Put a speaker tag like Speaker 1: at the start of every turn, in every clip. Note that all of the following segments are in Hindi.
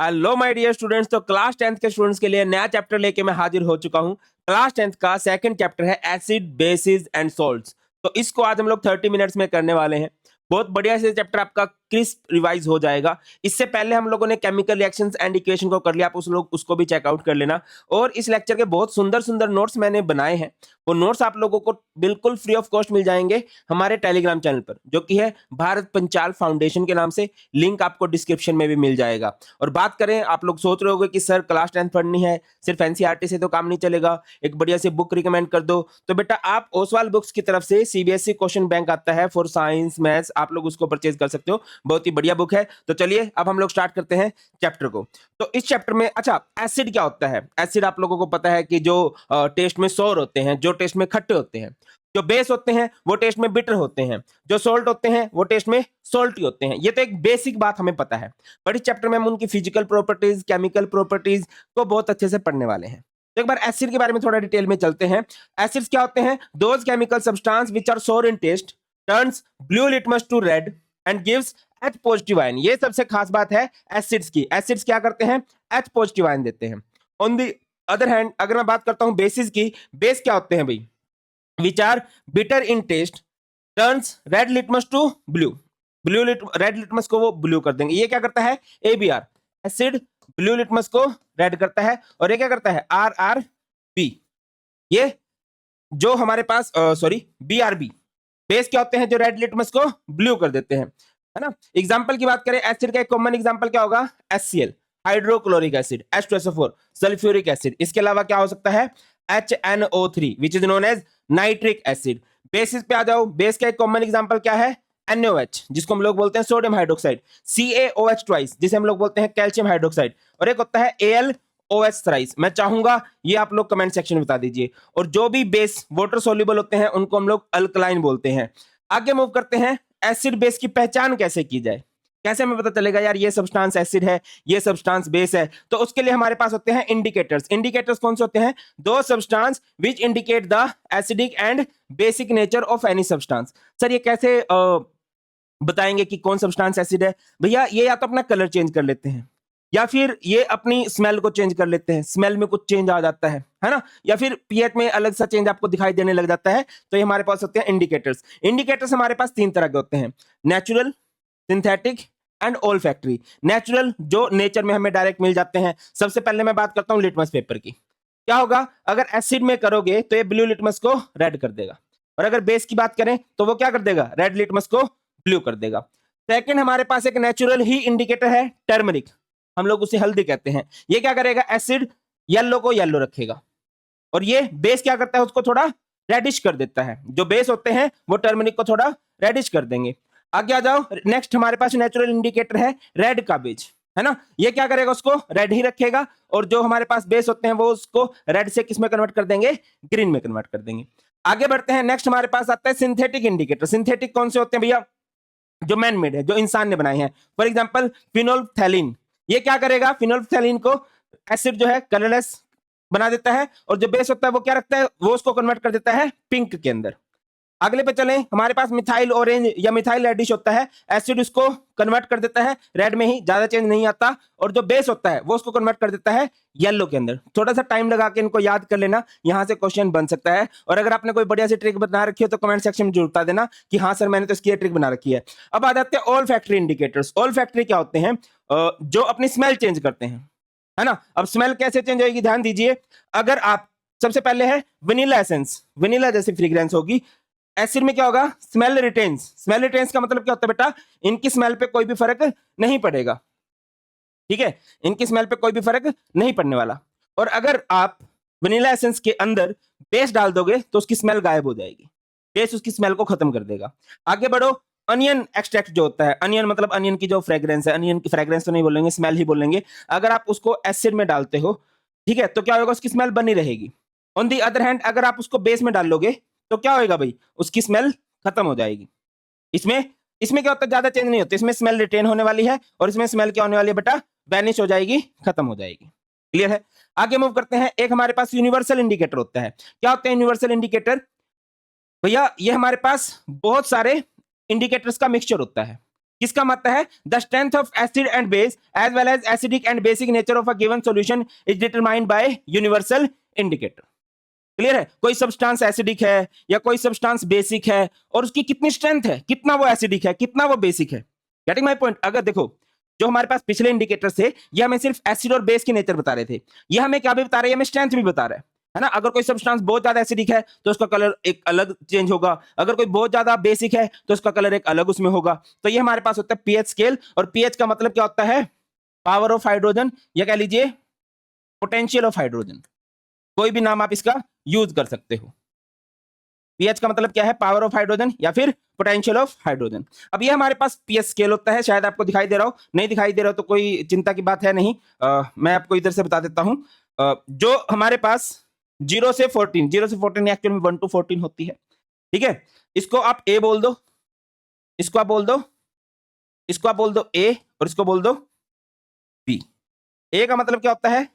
Speaker 1: Hello my dear students. तो क्लास 10th के स्टूडेंट्स के लिए नया चैप्टर लेके मैं हाजिर हो चुका हूं। क्लास 10th का सेकंड चैप्टर है एसिड बेसिस एंड सॉल्ट्स। तो इसको आज हम लोग 30 मिनट्स में करने वाले हैं। बहुत बढ़िया से चैप्टर आपका क्रिस्प रिवाइज हो जाएगा। इससे पहले हम लोगों ने केमिकल रिएक्शंस एंड इक्वेशन को कर लिया, आप उसको भी चेकआउट कर लेना। और इस लेक्चर के बहुत सुंदर सुंदर नोट्स मैंने बनाए हैं। वो नोट्स आप लोगों को बिल्कुल फ्री ऑफ कॉस्ट मिल जाएंगे हमारे टेलीग्राम चैनल पर, जो कि है भारत पंचाल फाउंडेशन के नाम से। लिंक आपको डिस्क्रिप्शन में भी मिल जाएगा। और बात करें, आप लोग सोच रहे होंगे कि सर क्लास 10th पढ़नी है, सिर्फ एनसीईआरटी से तो काम नहीं चलेगा, एक बढ़िया सी बुक रिकमेंड कर दो। तो बेटा आप ओसवाल बुक्स की तरफ से सीबीएसई क्वेश्चन बैंक आता है फॉर साइंस मैथ्स, आप लोग उसको परचेज कर सकते हो। बहुत ही बढ़िया बुक है। तो चलिए अब हम लोग स्टार्ट करते हैं चैप्टर को। तो इस चैप्टर में अच्छा, एसिड क्या होता है। एसिड आप लोगों को पता है कि जो टेस्ट में सोर होते हैं, जो टेस्ट में खट्टे होते हैं। जो बेस होते हैं वो टेस्ट में बिटर होते हैं। जो सोल्ट होते हैं वो टेस्ट में सोल्टी होते हैं। ये तो एक बेसिक बात हमें पता है। बट इस चैप्टर में हम उनकी फिजिकल प्रॉपर्टीज, केमिकल प्रॉपर्टीज को बहुत अच्छे से पढ़ने वाले हैं। तो एक बार एसिड के बारे में थोड़ा डिटेल में चलते हैं। एसिड्स क्या होते हैं? Those chemical substance which are sour in taste turns blue litmus to red and gives H positive ion. ये सबसे खास बात है एसिड्स की। एसिड्स क्या करते हैं? H पॉजिटिव आयन देते हैं। ऑन द अदर हैंड अगर मैं बात करता हूं बेसिस की, बेस क्या होते हैं भाई? which are bitter in taste turns red litmus to blue। Red litmus को वो ब्लू कर देंगे। ये क्या करता है? ABR एसिड ब्लू लिटमस को रेड करता है। और ये क्या करता है? RRB। ये जो हमारे पास BRB बेस क्या होते हैं जो रेड लिटमस को ब्लू कर देते हैं, है ना। एग्जांपल की बात करें, एसिड का एक कॉमन एग्जांपल क्या होगा? HCl hydrochloric acid, H2SO4 sulphuric acid. इसके अलावा क्या हो सकता है? HNO3 which is known as nitric acid. Basis पे आ जाओ, बेस का एक कॉमन एग्जांपल क्या है? NaOH जिसको हम लोग बोलते हैं सोडियम हाइड्रोक्साइड, CaOH ट्वाइस जिसे हम लोग बोलते हैं कैल्शियम हाइड्रोक्साइड, और एक होता है AlOH थ्राइस। मैं चाहूंगा ये आप लोग कमेंट सेक्शन में बता दीजिए। और जो भी बेस वाटर सोल्यूबल होते हैं उनको हम लोग अल्कलाइन बोलते हैं। आगे मूव करते हैं, एसिड बेस की पहचान कैसे की जाए? कैसे हमें पता चलेगा यार ये सब्सटेंस एसिड है, ये सब्सटेंस बेस है? तो उसके लिए हमारे पास होते हैं इंडिकेटर्स। इंडिकेटर्स कौन से होते हैं? दो substance which indicate the acidic and basic nature of any substance. Sir ये कैसे बताएंगे कि कौन सब्सटेंस एसिड है? भैया ये या तो अपना कलर चेंज कर लेते हैं, या फिर ये अपनी स्मेल को चेंज कर लेते हैं, स्मेल में कुछ चेंज आ जाता है ना, या फिर पीएच में अलग सा चेंज आपको दिखाई देने लग जाता है। तो ये हमारे पास होते हैं इंडिकेटर्स। इंडिकेटर्स हमारे पास तीन तरह के होते हैं, natural, synthetic and olfactory. Natural जो नेचर में हमें डायरेक्ट मिल जाते हैं। सबसे पहले मैं बात करता हूं लिटमस पेपर की। क्या होगा? अगर एसिड में करोगे तो ये ब्लू लिटमस को रेड कर देगा, और अगर बेस की बात करें तो वो क्या कर देगा? रेड लिटमस को ब्लू कर देगा। सेकंड हमारे पास एक नेचुरल ही इंडिकेटर है, टर्मरिक, हम लोग उसे हल्दी कहते हैं। ये क्या करेगा? एसिड येलो को येलो रखेगा, और ये बेस क्या करता है? उसको थोड़ा रेडिश कर देता है। जो बेस होते हैं वो टर्मरिक को थोड़ा रेडिश कर देंगे। आगे आ जाओ, नेक्स्ट हमारे पास नेचुरल इंडिकेटर है रेड का बेज, है ना। ये क्या करेगा? उसको रेड ही रखेगा, और जो हमारे पास बेस होते हैं वो उसको रेड से किस में कन्वर्ट कर देंगे? ग्रीन में कन्वर्ट कर देंगे। आगे बढ़ते हैं, नेक्स्ट हमारे पास आता है सिंथेटिक इंडिकेटर। सिंथेटिक कौन से होते हैं भैया? जो मैन मेड है, जो इंसान ने बनाए हैं। फॉर एग्जाम्पल फिनोल्फथैलीन, ये क्या करेगा? फिनोल्फथैलीन को एसिड जो है कलरलेस बना देता है, और जो बेस होता है वो क्या रखता है? वो उसको कन्वर्ट कर देता है पिंक के अंदर। अगले पे चलें, हमारे पास मिथाइल ऑरेंज या मिथाइल रेडिश होता है। एसिड उसको कन्वर्ट कर देता है रेड में ही, ज्यादा चेंज नहीं आता, और जो बेस होता है वो उसको कन्वर्ट कर देता है येलो के अंदर। थोड़ा सा टाइम लगा के इनको याद कर लेना, यहां से क्वेश्चन बन सकता है। और अगर आपने कोई बढ़िया सी ट्रिक बना रखी है तो कमेंट सेक्शन में जरूर बता देना कि हाँ सर मैंने तो इसकी ट्रिक बना रखी है। अब आ जाते हैं all factory indicators. All factory क्या होते हैं? जो अपनी स्मेल चेंज करते हैं, है ना। अब स्मेल कैसे चेंज होगी? ध्यान दीजिए। अगर आप सबसे पहले है वनीला एसेंस, वनीला जैसी फ्रेग्रेंस होगी। एसिड में क्या होगा? Smell retains. स्मेल रिटेन्स का मतलब क्या होता है बेटा? इनकी स्मेल पे कोई भी फर्क नहीं पड़ेगा, ठीक है, इनकी स्मेल पे कोई भी फर्क नहीं पड़ने वाला। और अगर आप वनीला एसेंस के अंदर बेस डाल दोगे तो उसकी स्मेल गायब हो जाएगी, बेस उसकी स्मेल को खत्म कर देगा। आगे बढ़ो, अनियन एक्सट्रैक्ट जो होता है, अनियन मतलब अनियन की जो फ्रेग्रेंस है, अनियन की फ्रेग्रेंस तो नहीं बोलेंगे, स्मेल ही बोलेंगे। अगर आप उसको एसिड में डालते हो, ठीक है, तो क्या होगा? उसकी स्मेल बनी रहेगी। ऑन दी अदर हैंड अगर आप उसको बेस में डाल लोगे तो क्या होगा भाई? उसकी स्मेल खत्म हो जाएगी। इसमें इसमें क्या होता है? ज्यादा चेंज नहीं होता, इसमें स्मेल रिटेन होने वाली है, और इसमें स्मेल क्या होने वाली है बेटा? वैनिश हो जाएगी, खत्म हो जाएगी। क्लियर है? आगे मूव करते हैं। एक हमारे पास यूनिवर्सल इंडिकेटर होता है। क्या होते हैं यूनिवर्सल इंडिकेटर? भैया ये हमारे पास बहुत सारे इंडिकेटर्स का मिक्सचर होता है। किसका मत है? The strength of acid and base as well as acidic and basic nature of a given solution is determined by universal indicator. Clear है? कोई सब्सटेंस एसिडिक है या कोई सब्सटेंस बेसिक है और उसकी कितनी स्ट्रेंथ है, कितना वो एसिडिक है, कितना वो बेसिक है। Getting my point? अगर देखो जो हमारे पास पिछले इंडिकेटर्स थे ये हमें सिर्फ एसिड और बेस की नेचर बता रहे थे, ये हमें क्या भी बता रहे हैं, हमें स्ट्रेंथ भी बता रहा है ना। अगर कोई सब्सटेंस बहुत ज्यादा एसिडिक है तो उसका कलर एक अलग चेंज होगा, अगर कोई बहुत ज्यादा बेसिक है तो उसका कलर एक अलग उसमें होगा। तो ये हमारे पास होता है पीएच स्केल, और पीएच का मतलब क्या होता है? पावर ऑफ हाइड्रोजन, या कह लीजिए पोटेंशियल ऑफ हाइड्रोजन, कोई भी नाम आप इसका यूज कर सकते हो। पीएच का मतलब क्या है? पावर ऑफ हाइड्रोजन या फिर पोटेंशियल ऑफ हाइड्रोजन। अब ये हमारे पास पीएच स्केल होता है, शायद आपको दिखाई दे रहा हो, नहीं दिखाई दे रहा हो तो कोई चिंता की बात है नहीं। मैं आपको इधर से बता देता हूं। जो हमारे पास 0 से 14, 0 से 14 एक्चुअल में 1 to 14 होती है, ठीक है। इसको आप ए बोल दो, इसको आप बोल दो, इसको आप बोल दो ए, और इसको बोल दो बी। ए का मतलब क्या होता है?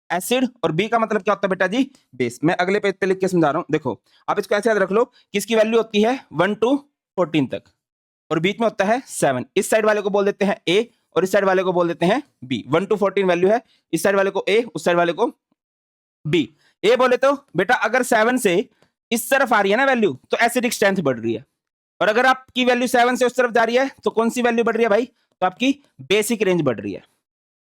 Speaker 1: एसिड, और बी का मतलब क्या होता है बेटा जी? बेस। मैं अगले पेज पे लिख के समझा रहा हूं। देखो आप इसको ऐसे याद रख लो कि इसकी वैल्यू होती है 1 to 14 तक, और बीच में होता है 7। इस साइड वाले को बोल देते हैं ए और इस साइड वाले को बोल देते हैं बी। 1 to 14 वैल्यू है, इस साइड वाले को ए, उस साइड वाले को बी। ए बोले तो बेटा अगर 7 से इस तरफ आ रही है ना वैल्यू, तो एसिडिक स्ट्रेंथ बढ़ रही है, और अगर आपकी वैल्यू 7 से उस तरफ जा रही है तो कौन सी वैल्यू बढ़ रही है भाई? तो आपकी बेसिक रेंज बढ़ रही है।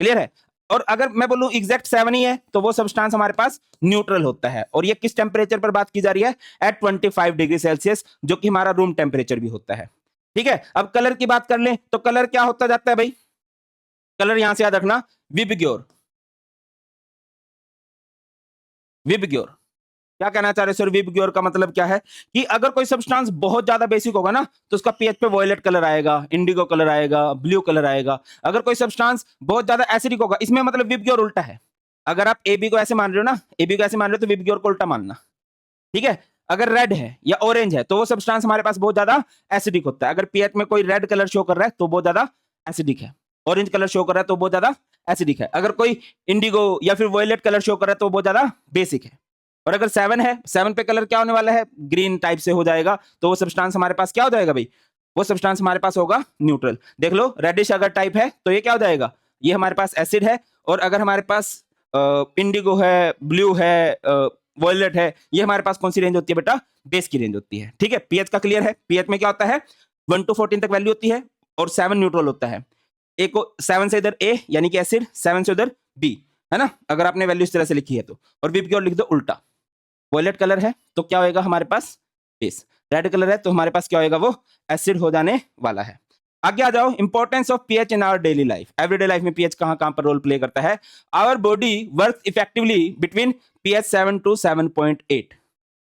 Speaker 1: क्लियर है? और अगर मैं बोलूं एग्जैक्ट 7 ही है तो वो सब्सटेंस हमारे पास न्यूट्रल होता है, और ये किस टेम्परेचर पर बात की जा रही है? एट 25 डिग्री सेल्सियस, जो कि हमारा रूम टेम्परेचर भी होता है। ठीक है, अब कलर की बात कर लें तो कलर क्या होता जाता है भाई? कलर यहां से याद रखना, विबग्योर। विबग्योर क्या कहना चाह रहे सर? विबग्योर का मतलब क्या है कि अगर कोई सब्सटेंस बहुत ज्यादा बेसिक होगा ना तो उसका पीएच पे वॉयलेट कलर आएगा, इंडिगो कलर आएगा, ब्लू कलर आएगा। अगर कोई सब्सटेंस बहुत ज्यादा एसिडिक होगा, इसमें मतलब विबग्योर उल्टा है। अगर आप एबी को ऐसे मान रहे हो ना, एबी को ऐसे मान रहे हो तो विबग्योर को उल्टा मानना। ठीक है, अगर रेड है या ऑरेंज है तो वो सब्सटेंस हमारे पास बहुत ज्यादा एसिडिक होता है। अगर पीएच में कोई रेड कलर शो कर रहा है तो बहुत ज्यादा एसिडिक है, ऑरेंज कलर शो कर रहा है तो बहुत ज्यादा एसिडिक है, अगर कोई इंडिगो या फिर वॉयलेट कलर शो कर रहा है तो बहुत ज्यादा बेसिक है। और अगर 7 है, 7 पे कलर क्या होने वाला है? ग्रीन टाइप से हो जाएगा, तो वो सब्सटेंस हमारे पास क्या हो जाएगा भाई? वो सब्सटेंस हमारे पास होगा न्यूट्रल। देख लो, रेडिश अगर टाइप है तो ये क्या हो जाएगा? ये हमारे पास एसिड है, और अगर हमारे पास इंडिगो है, ब्लू है, वॉयलेट है, ये हमारे पास कौन सी रेंज होती है बेटा? बेस की रेंज होती है। ठीक है, पीएच का क्लियर है? पीएच में क्या होता है? 1 to 14 तक वैल्यू होती है, और 7 न्यूट्रल होता है। ए को 7 से इधर ए यानी कि एसिड, 7 से उधर बी, है ना, अगर आपने वैल्यू इस तरह से लिखी है तो। और बी की ओर लिख दो उल्टा। वॉयलेट कलर है तो क्या होएगा हमारे पास? बेस। रेड कलर है तो हमारे पास क्या होएगा? वो एसिड हो जाने वाला है। आगे आ जाओ, importance of pH in our daily life. Everyday life में पीएच कहां कहां पर रोल प्ले करता है? Our body work effectively between pH 7 to 7.8।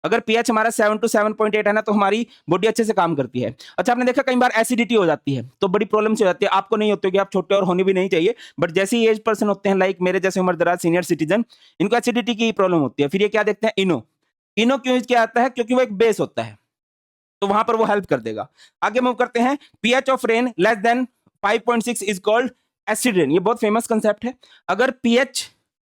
Speaker 1: अगर पीएच हमारा 7 to 7.8 है ना तो हमारी बॉडी अच्छे से काम करती है। अच्छा, आपने देखा कई बार एसिडिटी हो जाती है तो बड़ी प्रॉब्लम हो जाती है। आपको नहीं होती कि आप छोटे और होनी भी नहीं चाहिए, बट जैसे ही एज पर्सन होते हैं, लाइक मेरे जैसे उम्र दराज सीनियर सिटीजन, इनको एसिडिटी की प्रॉब्लम होती है। फिर ये क्या देखते हैं? इनो। इनो क्यों यूज किया जाता है? क्योंकि वो एक बेस होता है, तो वहां पर वो हेल्प कर देगा। आगे मूव करते हैं। PH of rain less than 5.6 is called acid rain. ये बहुत फेमस कंसेप्ट है। अगर पीएच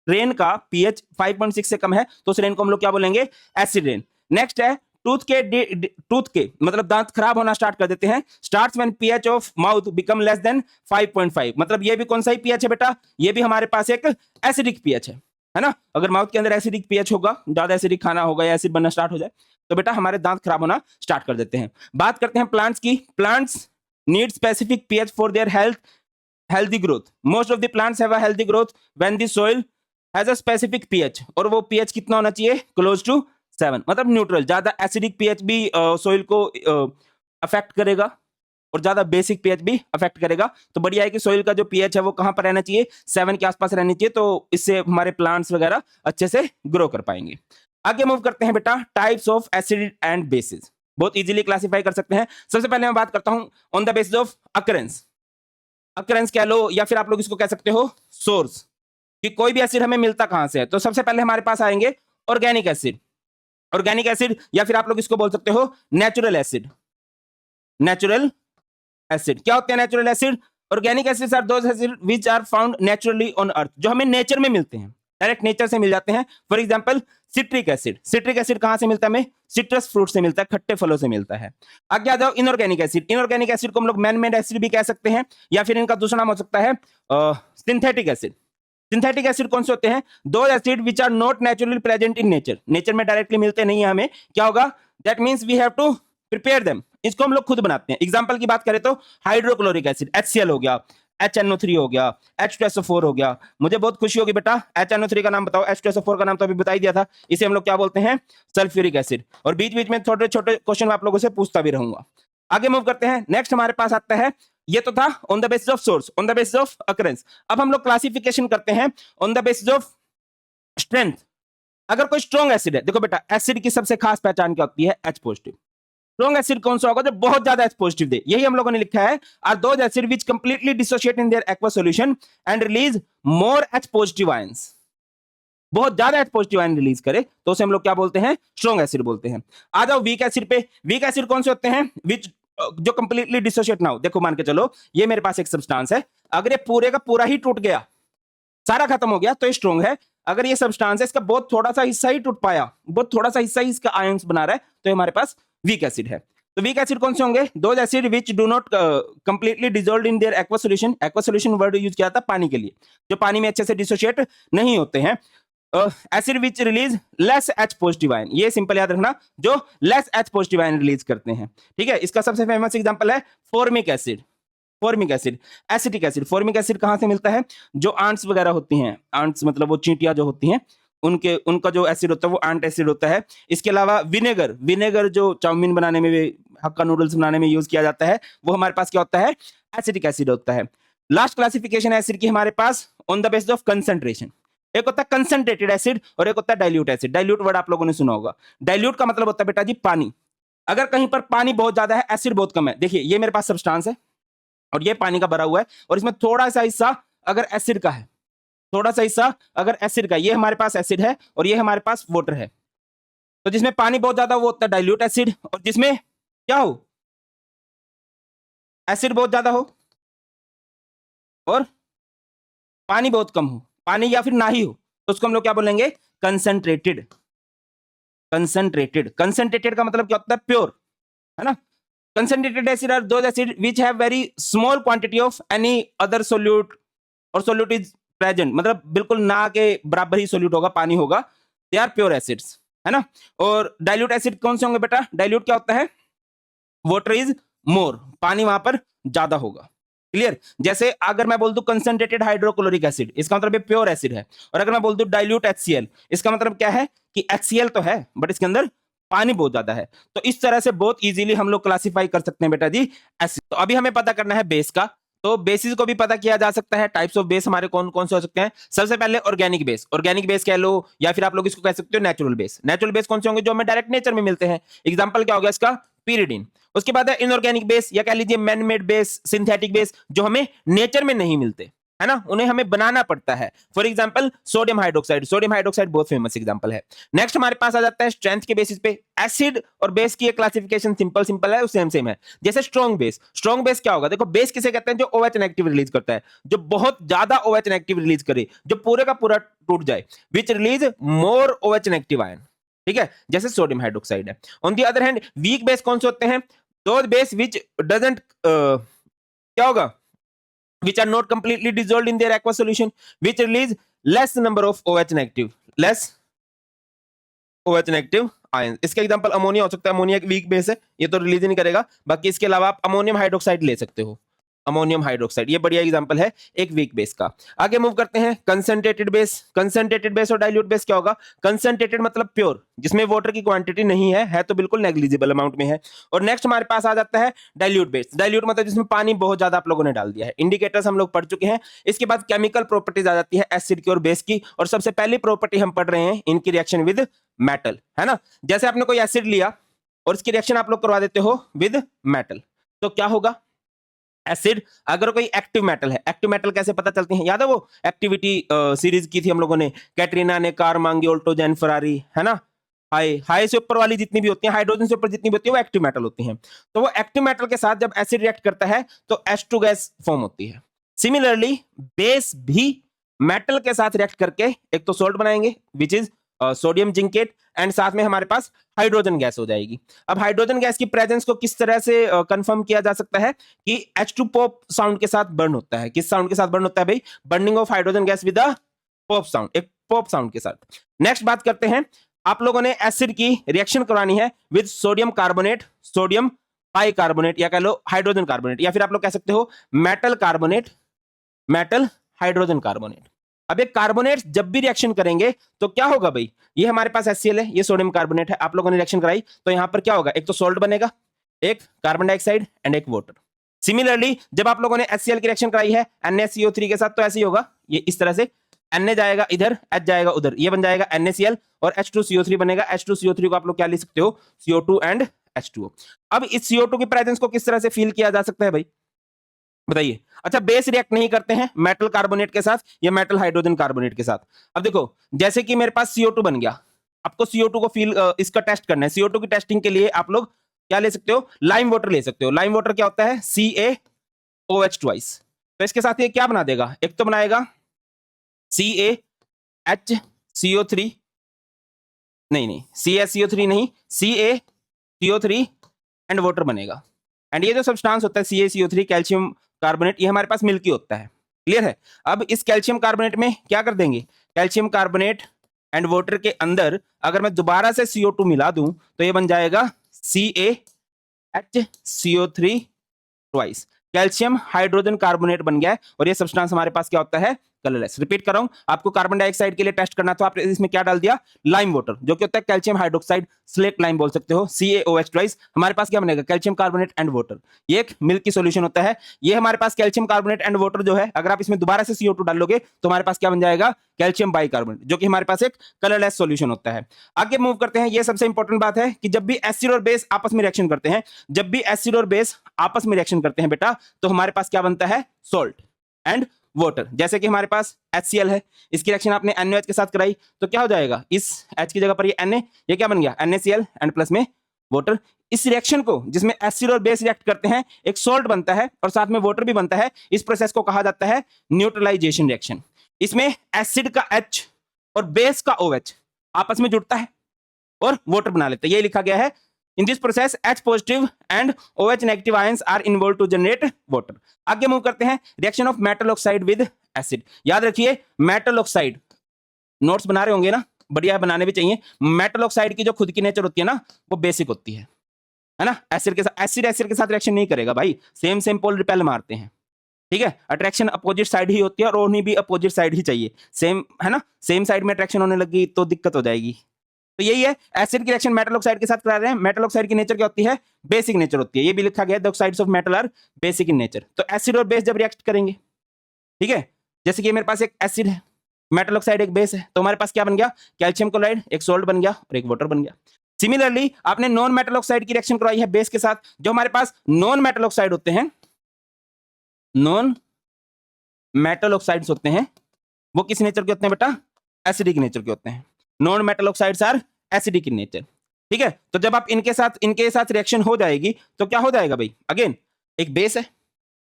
Speaker 1: रेन का पीएच 5.6 से कम है तो उस रेन को हम लोग क्या बोलेंगे? Acid rain. नेक्स्ट है टूथ के मतलब दांत खराब होना स्टार्ट कर देते हैं। Starts when pH of mouth become less than 5.5। मतलब ये भी कौन सा ही पीएच है बेटा? ये भी हमारे पास एक एसिडिक पीएच है ना। अगर माउथ के अंदर एसिडिक पीएच होगा, ज्यादा एसिडिक खाना होगा या एसिड बनना स्टार्ट हो जाए तो बेटा हमारे दांत खराब होना स्टार्ट कर देते हैं। बात करते हैं प्लांट्स की। Plants need specific pH for their healthy growth. Most of the plants have a healthy growth when the soil has a specific pH, और वो pH कितना होना चाहिए? close to 7, मतलब न्यूट्रल। ज्यादा एसिडिक pH भी सोइल को अफेक्ट करेगा और ज्यादा बेसिक pH भी अफेक्ट करेगा। तो बढ़िया है कि सोइल का जो pH है वो कहां पर रहना चाहिए? 7 के आसपास रहनी चाहिए, तो इससे हमारे प्लांट्स वगैरह अच्छे से ग्रो कर पाएंगे। आगे मूव करते हैं बेटा, types of acid and bases. बहुत इजीली क्लासिफाई कर सकते हैं। सबसे पहले मैं बात करता हूं on the basis of occurrence. Occurrence कह लो या फिर आप लोग इसको कह सकते हो सोर्स, कि कोई भी एसिड हमें मिलता कहां से है। तो सबसे पहले हमारे पास आएंगे ऑर्गेनिक एसिड। ऑर्गेनिक एसिड या फिर आप लोग इसको बोल सकते हो नेचुरल एसिड। नेचुरल एसिड क्या होते हैं? Natural acid, organic acids are those acid which are found naturally on earth, जो हमें नेचर में मिलते हैं। डायरेक्ट नेचर से मिल जाते हैं। For example citric acid, citric acid कहां से मिलता है हमें? सिट्रस फ्रूट से मिलता है, खट्टे फलों से मिलता है। आगे आ जाओ इनऑर्गेनिक एसिड, इनऑर्गेनिक एसिड को हम लोग मैन मेड एसिड भी कह सकते हैं, या फिर इनका दूसरा नाम हो सकता है सिंथेटिक एसिड। सिंथेटिक एसिड कौन से होते हैं? दो acid which are not naturally present in nature, nature में डायरेक्टली मिलते नहीं है हमें, क्या होगा? That means we have to prepare them, इसको हम लोग खुद बनाते हैं। एग्जांपल की बात करें तो हाइड्रोक्लोरिक एसिड HCl हो गया, HNO3 हो गया, H2SO4 हो गया। मुझे बहुत खुशी होगी बेटा, HNO3 का नाम बताओ, H2SO4 का नाम तो अभी बता ही दिया था, इसे हम लोग क्या बोलते हैं? Sulphuric acid. और बीच बीच में छोटे छोटे क्वेश्चन मैं आप लोगों से पूछता भी रहूंगा। आगे मूव करते हैं, नेक्स्ट हमारे पास आता है, ये तो था on the basis of source, on the basis of occurrence. अब हम लोग क्लासिफिकेशन करते हैं on the basis of strength. अगर कोई स्ट्रॉन्ग एसिड है, देखो बेटा एसिड की सबसे खास पहचान क्या होती है? H positive. स्ट्रॉन्ग एसिड कौन सा होगा? जो बहुत ज्यादा H पॉजिटिव दे, यही हम लोगों ने लिखा है, are those acid which completely dissociate in their aqua solution and release more H positive ions. बहुत ज्यादा H पॉजिटिव आयन रिलीज करे तो उसे हम लोग क्या बोलते हैं? स्ट्रॉन्ग एसिड बोलते हैं। आ जाओ वीक एसिड पे, वीक एसिड कौन से होते हैं? विच जो कंप्लीटली डिसोशिएट ना हो। देखो मान के चलो ये मेरे पास एक सब्सटेंस है, अगर ये पूरे का पूरा ही टूट गया, सारा खत्म हो गया, तो ये स्ट्रॉन्ग है। अगर ये सब्सटेंस है, इसका बहुत थोड़ा सा हिस्सा ही टूट पाया, बहुत थोड़ा सा हिस्सा ही इसका आयंस बना रहा है, तो ये हमारे पास वीक एसिड है। तो वीक एसिड कौन से होंगे? Those acid which do not completely dissolve in their aqua solution. Aqua solution word use किया था पानी के लिए, जो पानी में अच्छे से डिसोशिएट नहीं होते हैं। Acid which release less H positive ion, ये सिंपल याद रखना, जो less H positive ion release करते हैं। ठीक है, इसका सबसे फेमस एग्जांपल है formic acid. Formic acid, acetic acid. Formic acid कहां से मिलता है? जो आंट्स वगैरह होती हैं, आंट्स मतलब वो चींटियां जो होती हैं, उनका जो एसिड होता है वो आंट एसिड होता है। इसके अलावा विनेगर, विनेगर जो चाउमीन बनाने में, हक्का नूडल्स बनाने में यूज किया जाता है, वो हमारे पास क्या होता है? एसिटिक एसिड होता है। लास्ट क्लासिफिकेशन एसिड की हमारे pass on the basis of concentration. एक होता है कंसंट्रेटेड एसिड और एक होता है डाइल्यूट एसिड। डाइल्यूट वर्ड आप लोगों ने सुना होगा। डाइल्यूट का मतलब होता है बेटा जी पानी। अगर कहीं पर पानी बहुत ज्यादा है, एसिड बहुत कम है, देखिए ये मेरे पास सब्सटेंस है और ये पानी का भरा हुआ है, और इसमें थोड़ा सा हिस्सा अगर एसिड का है, थोड़ा सा हिस्सा अगर एसिड का, ये हमारे पास एसिड है और ये हमारे पास वाटर है। तो जिसमें पानी बहुत ज्यादा वो होता है डाइल्यूट एसिड, और जिसमें क्या हो? एसिड बहुत ज्यादा हो और पानी बहुत कम हो, पानी या फिर ना ही हो, तो उसको हम लोग क्या बोलेंगे? कंसंट्रेटेड। कंसंट्रेटेड, कंसंट्रेटेड का मतलब क्या होता है? प्योर, है ना। Concentrated acid are those acid which have very small quantity of any other solute, और सोल्यूट इज प्रेजेंट, मतलब बिल्कुल ना के बराबर ही सोल्यूट होगा, पानी होगा, दे आर प्योर एसिड्स, है ना। और डाइल्यूट एसिड कौन से होंगे बेटा? डाइल्यूट क्या होता है? वाटर इज मोर, पानी वहां पर ज्यादा होगा। क्लियर? जैसे अगर मैं बोल दूं कंसंट्रेटेड हाइड्रोक्लोरिक एसिड, इसका मतलब ये प्योर एसिड है। और अगर मैं बोल दूं डाइल्यूट HCl, इसका मतलब क्या है? कि HCl तो है बट इसके अंदर पानी बहुत ज्यादा है। तो इस तरह से बहुत इजीली हम लोग क्लासिफाई कर सकते हैं बेटा जी एसिड। तो अभी हमें पता करना है बेस का, तो बेसिस को भी पता किया जा सकता है। टाइप्स ऑफ बेस हमारे कौन कौन से हो सकते हैं? सबसे पहले ऑर्गेनिक बेस, ऑर्गेनिक बेस कह लो, या फिर आप लोग इसको कह सकते हो नेचुरल बेस। नेचुरल बेस कौन से होंगे? जो हमें डायरेक्ट नेचर में मिलते हैं। एग्जांपल क्या हो गया इसका? पीरिडीन। उसके बाद है इनऑर्गेनिक बेस, या कह लीजिए man made base, synthetic base, जो हमें नेचर में नहीं मिलते, है ना, उन्हें हमें बनाना पड़ता है। For example sodium hydroxide, sodium hydroxide बहुत फेमस एग्जांपल है। नेक्स्ट हमारे पास आ जाता है स्ट्रेंथ के बेसिस पे। एसिड और बेस की क्लासिफिकेशन सिंपल सिंपल है, सेम सेम है। जैसे स्ट्रॉन्ग बेस, स्ट्रॉन्ग बेस क्या होगा? देखो बेस किसे कहते हैं? जो OH नेगेटिव रिलीज करता है, जो बहुत ज्यादा OH नेगेटिव रिलीज करे, जो पूरे का पूरा टूट जाए, विच रिलीज मोर OH नेगेटिव आयन। ठीक है, जैसे सोडियम हाइड्रोक्साइड है। On the other hand weak base कौन से होते हैं? दोज बेस विच डजंट क्या होगा? which are not completely dissolved in their aqueous solution, which release less number of OH negative, less OH negative ion. इसका एग्जांपल अमोनिया हो सकता है, अमोनिया एक वीक बेस है, ये तो रिलीज नहीं करेगा। बाकी इसके अलावा आप अमोनियम हाइड्रोक्साइड ले सकते हो, अमोनियम हाइड्रोक्साइड, ये बढ़िया एग्जांपल है एक वीक बेस का। आगे मूव करते हैं कंसंट्रेटेड बेस। कंसंट्रेटेड बेस और डाइल्यूट बेस क्या होगा? कंसंट्रेटेड मतलब प्योर, जिसमें वाटर की क्वांटिटी नहीं है तो बिल्कुल नेग्लिजिबल अमाउंट में है। और नेक्स्ट हमारे पास आ जाता है डाइल्यूट बेस। डाइल्यूट मतलब जिसमें पानी बहुत ज्यादा आप लोगों ने डाल दिया है। इंडिकेटर्स हम लोग पढ़ चुके हैं। इसके बाद केमिकल प्रॉपर्टीज आ जाती है एसिड की और बेस की, और सबसे पहली प्रॉपर्टी हम पढ़ रहे हैं इनकी रिएक्शन विद मेटल, है ना। जैसे आपने कोई एसिड लिया और इसकी रिएक्शन आप लोग करवा देते हो विद मेटल, तो क्या होगा? एसिड। अगर कोई एक्टिव मेटल है, एक्टिव मेटल कैसे पता चलते हैं? याद है वो एक्टिविटी सीरीज की थी हम लोगों ने, कैटरीना ने, कार मांगी, ऑल्टोजेन, फरारी, है ना। हाई से ऊपर वाली जितनी भी होती हैं, हाइड्रोजन से ऊपर जितनी भी होती है, वो एक्टिव मेटल होती हैं। तो वो एक्टिव मेटल के साथ जब एसिड रिएक्ट करता है तो H2 गैस फॉर्म होती है। सिमिलरली बेस भी मेटल के साथ रिएक्ट करके एक तो सोल्ट बनाएंगे which is sodium zincate, and साथ में हमारे पास हाइड्रोजन गैस हो जाएगी। अब हाइड्रोजन गैस की प्रेजेंस को किस तरह से कंफर्म किया जा सकता है कि H2 पॉप साउंड के साथ बर्न होता है। किस साउंड के साथ बर्न होता है भाई? Burning of hydrogen gas with a pop sound, एक पॉप साउंड के साथ। नेक्स्ट बात करते हैं, आप लोगों ने एसिड की रिएक्शन करवानी है with sodium carbonate, sodium bicarbonate, या कह लो हाइड्रोजन कार्बोनेट, या फिर आप लोग कह सकते हो metal carbonate, metal hydrogen carbonate. अब ये कार्बोनेट जब भी रिएक्शन करेंगे तो क्या होगा भाई? ये हमारे पास HCl है, ये सोडियम कार्बोनेट है, आप लोगों ने रिएक्शन कराई तो यहां पर क्या होगा? एक तो सोल्ट बनेगा, एक कार्बन डाइऑक्साइड एंड एक वाटर। सिमिलरली जब आप लोगों ने HCl की रिएक्शन कराई है NaCO3 के साथ तो ऐसे ही होगा, ये इस तरह से Na जाएगा इधर, H जाएगा उधर, ये बन जाएगा NaCl और H2CO3 बनेगा। H2CO3 को आप लोग क्या लिख सकते हो? CO2 and H2O। अब इस CO2 की प्रेजेंस को किस तरह से फील किया जा सकता है भाई? बताइए। अच्छा, बेस रिएक्ट नहीं करते हैं मेटल कार्बोनेट के साथ या मेटल हाइड्रोजन कार्बोनेट के साथ। अब देखो, जैसे कि मेरे पास CO2 बन गया, आपको CO2 को फील इसका टेस्ट करना है। CO2 की टेस्टिंग के लिए आप लोग क्या ले सकते हो? लाइम वाटर ले सकते हो। लाइम वाटर क्या होता है? CaOH twice. तो इसके साथ ये क्या बना देगा? एक तो बनाएगा CaHCO3, नहीं CaCO3 नहीं, CaCO3 एंड वाटर बनेगा। एंड ये जो सब्सटेंस होता है CaCO3 कैल्शियम कार्बोनेट, ये हमारे पास मिल्की होता है। क्लियर है? अब इस कैल्शियम कार्बोनेट में क्या कर देंगे? कैल्शियम कार्बोनेट एंड वाटर के अंदर अगर मैं दोबारा से CO2 मिला दूं तो ये बन जाएगा CaHCO3 twice. Calcium hydrogen carbonate बन गया है और ये सब्सटेंस हमारे पास क्या होता है? कलरलेस। रिपीट कर रहा हूं, आपको कार्बन डाइऑक्साइड के लिए टेस्ट करना तो आप इसमें क्या डाल दिया? लाइम वाटर, जो कि होता है कैल्शियम हाइड्रोक्साइड, स्लेट लाइम बोल सकते हो, CaOH ट्वाइस। हमारे पास क्या बनेगा? Calcium carbonate and water. ये एक मिल्की सॉल्यूशन होता है। ये हमारे पास कैल्शियम कार्बोनेट एंड वाटर जो है, अगर आप इसमें दोबारा से CO2 डालोगे तो हमारे पास क्या बन जाएगा? कैल्शियम बाइकार्बोनेट, जो कि हमारे पास एक कलरलेस सॉल्यूशन होता है। आगे मूव करते हैं। ये सबसे इंपॉर्टेंट बात है कि जब भी एसिड और बेस आपस में रिएक्शन करते हैं, जब भी एसिड और बेस आपस में रिएक्शन करते हैं बेटा, तो हमारे पास क्या बनता है? Salt and water. जैसे कि हमारे पास HCl है, इसकी रिएक्शन आपने NaOH के साथ कराई तो क्या हो जाएगा? इस H की जगह पर ये Na, ये क्या बन गया? NaCl एंड प्लस में वाटर। इस रिएक्शन को जिसमें एसिड और बेस रिएक्ट करते हैं, एक सॉल्ट बनता है और साथ में वाटर भी बनता है। इस प्रोसेस को कहा जाता है न्यूट्रलाइजेशन रिएक्शन। इसमें एसिड का H और बेस का OH आपस में जुड़ता है और वाटर बना लेते हैं। ये लिखा गया है, in this process H positive and OH negative ions are involved to generate water। आगे मूव करते हैं, reaction of metal oxide with acid. याद रखिए, मेटल ऑक्साइड, नोट्स बना रहे होंगे ना? बढ़िया, बनाने भी चाहिए। मेटल ऑक्साइड की जो खुद की नेचर होती है ना, वो बेसिक होती है ना? एसिड के साथ, एसिड के साथ रिएक्शन नहीं करेगा भाई, सेम पोल रिपेल मारते हैं। ठीक है, अट्रैक्शन अपोजिट साइड ही होती है और उन्हें भी अपोजिट साइड ही चाहिए, सेम है ना? सेम साइड में अट्रैक्शन होने लगी तो दिक्कत हो जाएगी। तो यही है, एसिड की रिएक्शन मेटल ऑक्साइड के साथ करा रहे हैं। मेटल ऑक्साइड की नेचर क्या होती है? बेसिक नेचर होती है। ये भी लिखा गया है, the oxides of metal are basic in nature. तो एसिड और बेस जब रिएक्ट करेंगे, ठीक है, जैसे कि मेरे पास एक एसिड है, मेटल ऑक्साइड एक बेस है, तो हमारे पास क्या बन गया? कैल्शियम क्लोराइड, एक सोल्ट बन गया और एक वाटर बन गया। सिमिलरली आपने नॉन मेटल ऑक्साइड की रिएक्शन करवाई है बेस के साथ। जो हमारे पास नॉन मेटल ऑक्साइड होते हैं, नॉन मेटल ऑक्साइड्स होते हैं, वो किस नेचर के होते हैं बेटा? एसिडिक नेचर के होते हैं। Non metal oxides are acidic in nature. ठीक है, तो जब आप इनके साथ रिएक्शन हो जाएगी तो क्या हो जाएगा भाई? अगेन एक बेस है,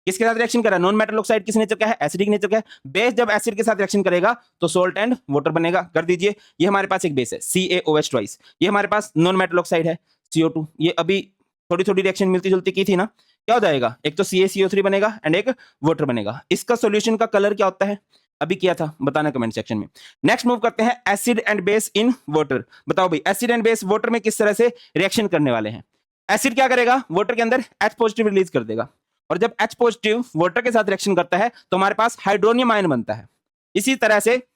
Speaker 1: किसके साथ रिएक्शन कर रहा है? नॉन मेटल ऑक्साइड किस नेचर का है? एसिडिक नेचर का है। बेस जब एसिड के साथ रिएक्शन करेगा तो सोल्ट एंड वाटर बनेगा। कर दीजिए, ये हमारे पास एक बेस है CaOH ट्वाइस। ये हमारे पास नॉन मेटल ऑक्साइड है CO2। ये अभी थोड़ी थोड़ी रिएक्शन मिलती जुलती की थी ना, क्या हो जाएगा? एक तो CaCO3 बनेगा एंड एक वाटर बनेगा। इसका सोल्यूशन का कलर क्या होता है? अभी किया था, बताना कमेंट सेक्शन में। नेक्स्ट मूव करते हैं, acid and base in water. बताओ भाई, एसिड एंड बेस वाटर में किस तरह से रिएक्शन करने वाले हैं? एसिड क्या करेगा? वाटर के अंदर H पॉजिटिव रिलीज कर देगा, और जब H पॉजिटिव वाटर के साथ रिएक्शन करता है तो हमारे पास हाइड्रोनियम आयन बनता है। इसी तरह से,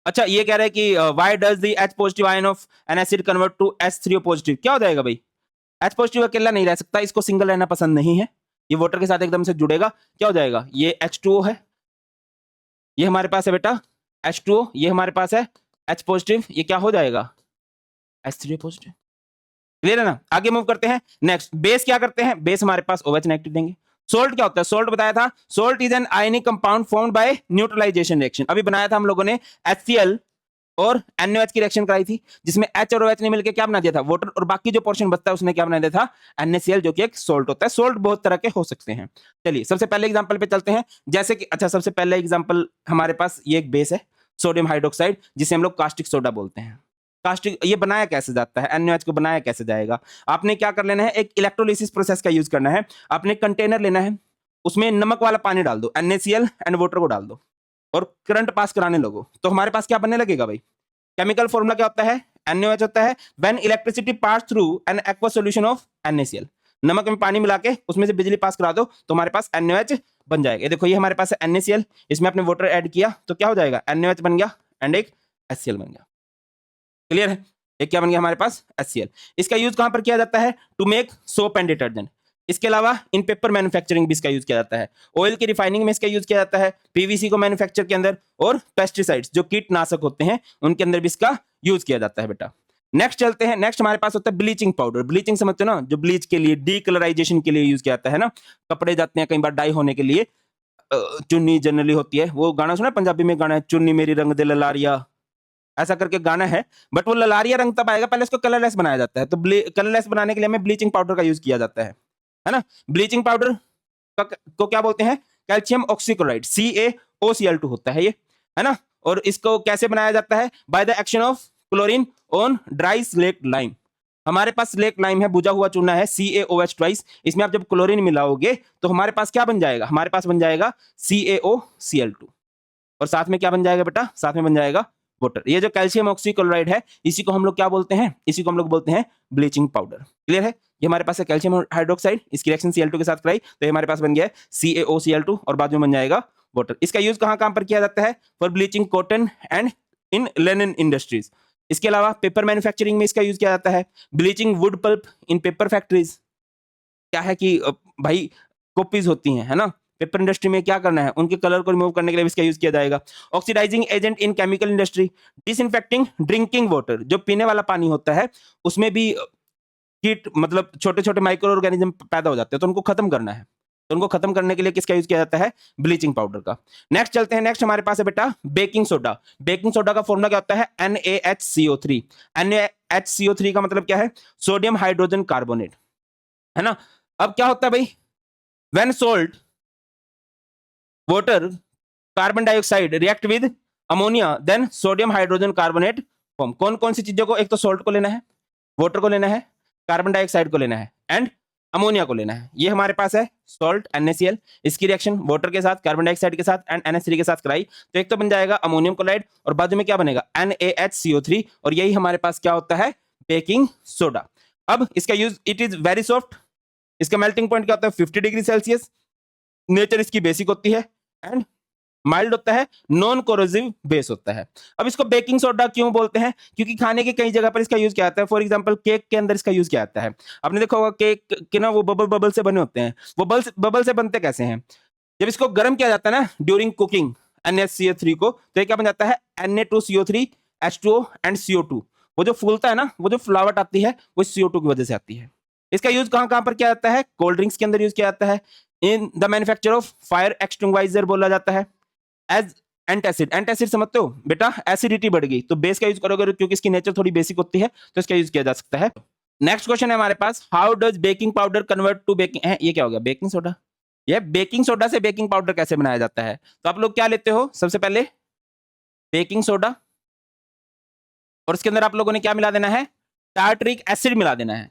Speaker 1: अच्छा ये कह रहा है कि why does the H positive ion of an acid convert to H3O positive? क्या हो जाएगा भाई? H पॉजिटिव अकेला नहीं रह सकता, इसको सिंगल रहना पसंद नहीं है, ये वाटर के साथ एकदम से जुड़ेगा। क्या हो जाएगा? ये H2O है, ये हमारे पास है बेटा H2O, ये हमारे पास है H पॉजिटिव, ये क्या हो जाएगा? H3O positive. क्लियर है ना? आगे मूव करते हैं। नेक्स्ट, बेस क्या करते हैं? बेस हमारे पास OH नेगेटिव देंगे। सोल्ट क्या होता है? सोल्ट बताया था, salt is an ionic compound formed by neutralisation reaction. अभी बनाया था हम लोगों ने HCl और NaOH की रिएक्शन कराई थी, जिसमें H और OH ने मिलकर क्या बना दिया था, वाटर, और बाकी जो पोर्शन बचता है उसने क्या बना दिया था, NaCl, जो कि एक सोल्ट होता है। सोल्ट बहुत तरह के हो सकते हैं। चलिए सबसे पहले एग्जांपल पे चलते हैं। जैसे कि अच्छा, सबसे पहला एग्जांपल हमारे पास ये एक बेस है सोडियम हाइड्रोक्साइड, जिसे हम लोग कास्टिक सोडा बोलते हैं। कास्टिक, ये बनाया कैसे जाता है, NaOH को बनाया कैसे जाएगा? आपने क्या कर लेना है, एक इलेक्ट्रोलिसिस प्रोसेस का यूज करना है। आपने कंटेनर लेना है, उसमें नमक वाला पानी डाल दो, NaCl एंड वाटर को डाल दो और करंट पास कराने लगो, तो हमारे पास क्या बनने लगेगा भाई? केमिकल फॉर्मूला क्या होता है? NaOH होता है when electricity pass through an aqua solution of NaCl। नमक में पानी मिला के उसमें से बिजली पास करा दो तो हमारे पास NaOH बन जाएगा। ये देखो, ये हमारे पास है NaCl, इसमें आपने वाटर ऐड किया तो क्या हो जाएगा, NaOH बन गया एंड एक HCl बन गया। क्लियर है? एक क्या बन गया हमारे पास, HCl। इसका यूज कहां पर किया जाता है? To make soap and detergent. इसके अलावा इन पेपर मैन्युफैक्चरिंग भी इसका यूज किया जाता है, ऑयल की रिफाइनिंग में इसका यूज किया जाता है, पीवीसी को मैन्युफैक्चर के अंदर, और पेस्टिसाइड्स जो कीटनाशक होते हैं उनके अंदर भी इसका यूज किया जाता है बेटा। नेक्स्ट चलते हैं। नेक्स्ट हमारे पास होता है ब्लीचिंग पाउडर। ब्लीचिंग समझते हो ना, जो ब्लीच के लिए, डीकलराइजेशन के लिए यूज किया जाता है ना, कपड़े जाते हैं कई बार डाई होने के लिए, चुन्नी जनरली होती है, वो गाना सुना पंजाबी में, गाना है चुन्नी मेरी रंग दे ललारिया, ऐसा करके गाना है। बट वो ललारिया रंग तब आएगा, पहले इसको कलरलेस बनाया जाता है, तो कलरलेस बनाने के लिए हमें ब्लीचिंग पाउडर का यूज किया जाता है ना। ब्लीचिंग पाउडर को क्या बोलते हैं? कैल्शियम ऑक्सीक्लोराइड, CaOCl2 होता है ये, है ना। और इसको कैसे बनाया जाता है? By the action of chlorine on dry slate lime. हमारे पास स्लेट लाइम है, बुझा हुआ चूना है, CaOH ट्वाइस, इसमें आप जब क्लोरीन मिलाओगे तो हमारे पास क्या बन जाएगा? हमारे पास बन जाएगा CaOCl2, और साथ में क्या बन जाएगा बेटा? साथ में बन जाएगा वाटर। ये जो कैल्शियम ऑक्सीक्लोराइड है, इसी को हम लोग क्या बोलते हैं? इसी को हम लोग बोलते हैं ब्लीचिंग पाउडर। क्लियर है? ये हमारे पास है कैल्शियम हाइड्रोक्साइड, इसकी रिएक्शन Cl2 के साथ कराई तो ये हमारे पास बन गया है CaOCl2, और बाद में बन जाएगा वाटर। इसका यूज कहां पर किया जाता है? For bleaching cotton and in linen industries. इसके अलावा पेपर मैन्युफैक्चरिंग में इसका यूज किया जाता है, ब्लीचिंग वुड पल्प इन पेपर फैक्ट्रीज। क्या है कि भाई कॉपीज होती हैं, है ना, पेपर इंडस्ट्री में क्या करना है, उनके कलर को रिमूव करने के लिए इसका यूज किया जाएगा। Oxidising agent in chemical industry, disinfecting drinking water, जो पीने वाला पानी होता है उसमें भी कीट, मतलब छोटे छोटे माइक्रो ऑर्गेनिज्म पैदा हो जाते हैं, तो उनको खत्म करना है, तो उनको खत्म करने के लिए किसका यूज किया जाता है? ब्लीचिंग पाउडर का। नेक्स्ट चलते हैं। नेक्स्ट हमारे पास है बेटा बेकिंग सोडा। बेकिंग सोडा का फॉर्मूला क्या होता है? NaHCO3। NaHCO3 का मतलब क्या है? सोडियम हाइड्रोजन कार्बोनेट, है ना। अब क्या होता है भाई? When salt, water, carbon dioxide react with ammonia, then sodium hydrogen carbonate form. कौन कौन सी चीजों को? एक तो सोल्ट को लेना है, वाटर को लेना है, कार्बन डाइऑक्साइड को लेना है, एंड अमोनिया को लेना है। ये हमारे पास है सॉल्ट NaCl। इसकी रिएक्शन वाटर के साथ, कार्बन डाइऑक्साइड के साथ एंड NH3 के साथ कराई तो एक तो बन जाएगा अमोनियम क्लोराइड, और बाजू में क्या बनेगा? NaHCO3, और यही हमारे पास क्या होता है? Baking soda. अब इसका use, it is very soft. इसका मेल्टिंग पॉइंट क्या होता है? 50 डिग्री सेल्सियस। नेचर इसकी बेसिक होती है एंड माइल्ड होता है, नॉन कोरोसिव बेस होता है। अब इसको बेकिंग सोडा क्यों बोलते हैं? क्योंकि खाने के कई जगह पर इसका यूज किया जाता है। फॉर एग्जांपल केक के अंदर इसका यूज किया जाता है। आपने देखा होगा केक के ना, वो बबल से बने होते हैं। वो बबल से बनते कैसे हैं? जब इसको गर्म किया जाता है ना ड्यूरिंग कुकिंग NaCl3 को, तो ये क्या बन जाता है? Na2CO3 H2O and CO2। वो जो फूलता है ना, वो जो फ्लावट आती है, वो CO2 की वजह से आती है। इसका यूज कहां कहां पर किया जाता है? कोल्ड ड्रिंक्स के अंदर यूज किया जाता है, in the manufacture of fire extinguisher बोला जाता है, एज एंटासिड। एंटासिड समझते हो बेटा? एसिडिटी बढ़ गई तो बेस का यूज करोगे, क्योंकि इसकी नेचर थोड़ी बेसिक होती है, तो इसका यूज किया जा सकता है। नेक्स्ट क्वेश्चन है हमारे पास, how does baking powder convert to baking? ये क्या हो गया? Baking soda. ये बेकिंग सोडा से बेकिंग पाउडर कैसे बनाया जाता है? तो आप लोग क्या लेते हो? सबसे पहले बेकिंग सोडा, और उसके अंदर आप लोगों ने क्या मिला देना है? टार्टरिक एसिड मिला देना है।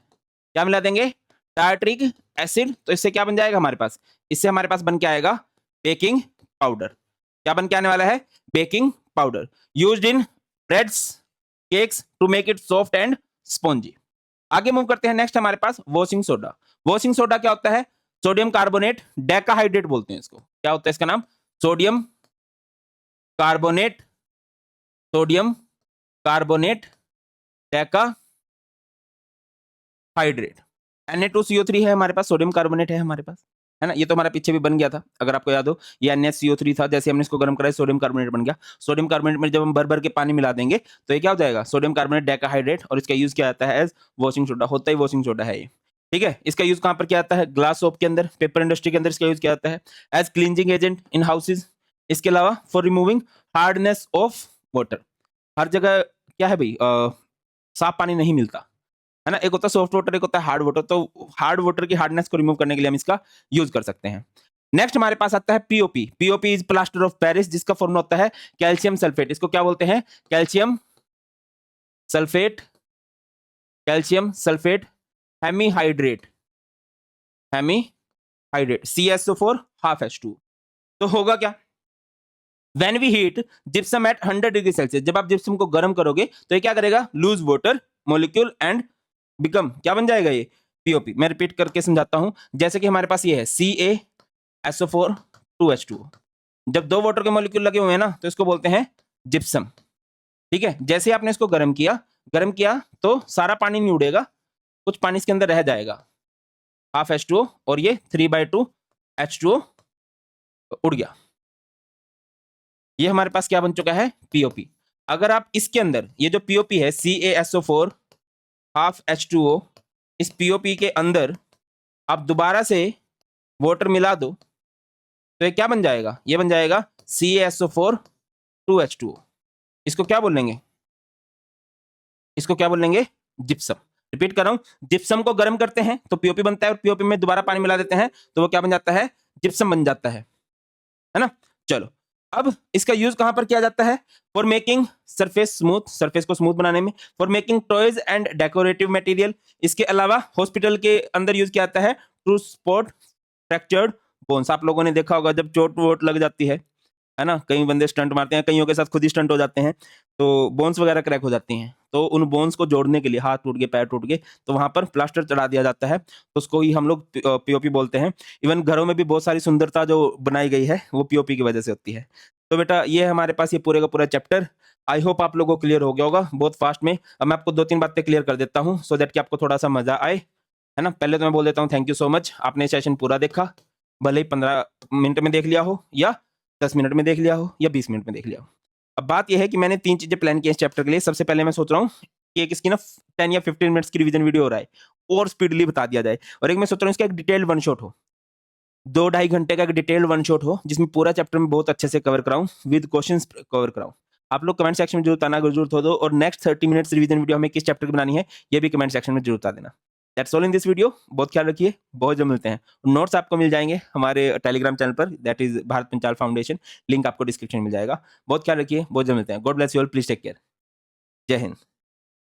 Speaker 1: क्या मिला देंगे? Tartaric acid. तो इससे क्या बन जाएगा हमारे पास? इससे हमारे पास बन के आएगा बेकिंग पाउडर। क्या बन के आने वाला है? Baking powder, used in breads, cakes to make it soft and spongy. आगे मूव करते हैं। नेक्स्ट हमारे पास वॉशिंग सोडा। वॉशिंग सोडा क्या होता है? सोडियम कार्बोनेट डेकाहाइड्रेट बोलते हैं इसको। क्या होता है इसका नाम? Sodium carbonate, sodium carbonate decahydrate. Na2CO3 है हमारे पास, सोडियम कार्बोनेट है हमारे पास, है ना। ये तो हमारा पीछे भी बन गया था, अगर आपको याद हो, ये NaCO3 था, जैसे हमने इसको गर्म कराया सोडियम कार्बोनेट बन गया। सोडियम कार्बोनेट में जब हम भर भर के पानी मिला देंगे तो ये क्या हो जाएगा? सोडियम कार्बोनेट डेकाहाइड्रेट, और इसका यूज किया जाता है एज वॉशिंग सोडा। होता ही वॉशिंग सोडा है ये, ठीक है। इसका यूज कहां पर किया जाता है? ग्लास सोप के अंदर, पेपर इंडस्ट्री के अंदर इसका यूज किया जाता है, as cleansing agent in houses. इसके अलावा for removing hardness of water. हर जगह क्या है भाई, साफ पानी नहीं मिलता है ना। एक होता है सॉफ्ट वाटर, एक होता है हार्ड वाटर। तो हार्ड वाटर की हार्डनेस को रिमूव करने के लिए हम इसका यूज कर सकते हैं। नेक्स्ट हमारे पास आता है POP. POP is plaster of Paris, जिसका फॉर्मूला होता है कैल्शियम सल्फेट। इसको क्या बोलते हैं? Calcium sulphate, calcium sulphate hemihydrate, hemihydrate CaSO4 half H2। तो होगा क्या? When we heat gypsum at 100 degree Celsius, जब आप जिप्सम को गर्म करोगे तो ये क्या करेगा? Loose water molecule and become, क्या बन जाएगा ये? पीओपी। मैं रिपीट करके समझाता हूं। जैसे कि हमारे पास ये है CaSO4 2H2। जब दो वाटर के मॉलिक्यूल लगे हुए हैं ना, तो इसको बोलते हैं जिप्सम। ठीक है, जैसे आपने इसको गर्म किया तो सारा पानी नहीं उड़ेगा, कुछ पानी इसके अंदर रह जाएगा, हाफ H2O, और ये 3/2 H2O उड़ गया। ये हमारे पास क्या बन चुका है? पीओपी। अगर आप इसके अंदर ये जो पीओपी है CaSO4 हाफ H2O, इस पीओपी के अंदर आप दोबारा से वाटर मिला दो तो ये क्या बन जाएगा? ये बन जाएगा CaSO4 2H2O। इसको क्या बोलेंगे? इसको क्या बोलेंगे? जिप्सम। रिपीट कर रहा हूं, जिप्सम को गर्म करते हैं तो पीओपी बनता है, और पीओपी में दोबारा पानी मिला देते हैं तो वो क्या बन जाता है? जिप्सम बन जाता है ना। चलो, अब इसका यूज कहां पर किया जाता है? For making surface smooth, surface को स्मूथ बनाने में। For making toys and decorative material. इसके अलावा हॉस्पिटल के अंदर यूज किया जाता है टू स्पॉट फ्रैक्चर्ड बोन्स। आप लोगों ने देखा होगा जब चोट वोट लग जाती है ना, कई बंदे स्टंट मारते हैं, कईयों के साथ खुद ही स्टंट हो जाते हैं, तो बोन्स वगैरह क्रैक हो जाती हैं। तो उन बोन्स को जोड़ने के लिए, हाथ टूट गए, पैर टूट गए, तो वहां पर प्लास्टर चढ़ा दिया जाता है, तो उसको ही हम लोग पीओपी बोलते हैं। इवन घरों में भी बहुत सारी सुंदरता जो बनाई गई है वो पीओपी की वजह से होती है। तो बेटा ये हमारे पास ये पूरे का पूरा चैप्टर, आई होप आप लोगों को क्लियर हो गया होगा बहुत फास्ट में। अब मैं आपको 2-3 बातें क्लियर कर देता हूँ सो दैट कि आपको थोड़ा सा मजा आए, है ना। पहले तो मैं बोल देता हूँ थैंक यू सो मच, आपने सेशन पूरा देखा, भले ही 15 मिनट में देख लिया हो या 10 मिनट में देख लिया हो या 20 मिनट में देख लिया हो। अब बात यह है कि मैंने 3 चीजें प्लान की इस चैप्टर के लिए। सबसे पहले मैं सोच रहा हूँ कि एक इसकी ना 10 या 15 मिनट्स की रिवीजन वीडियो हो रहा है और स्पीडली बता दिया जाए, और एक मैं सोच रहा हूँ इसका एक डिटेल्ड वन शॉट हो, 2-2.5 घंटे का एक डिटेल्ड वन शॉट हो, जिसमें पूरा चैप्टर में बहुत अच्छे से कवर कराऊं, विद क्वेश्चंस कवर कराऊं। आप लोग कमेंट सेक्शन में जरूर आना अगर जरूरत हो तो, और नेक्स्ट 30 मिनट्स रिवीजन वीडियो हमें किस चैप्टर की बनानी है ये भी कमेंट सेक्शन में जरूर बता देना। That's all in this video. बहुत ख्याल रखिए, बहुत जल्द मिलते हैं। नोट्स आपको मिल जाएंगे हमारे टेलीग्राम चैनल पर, that is Bharat Panchal foundation, link आपको डिस्क्रिप्शन में मिल जाएगा। बहुत ख्याल रखिए, बहुत जल्द मिलते हैं। God bless you all, please take care. जय हिंद।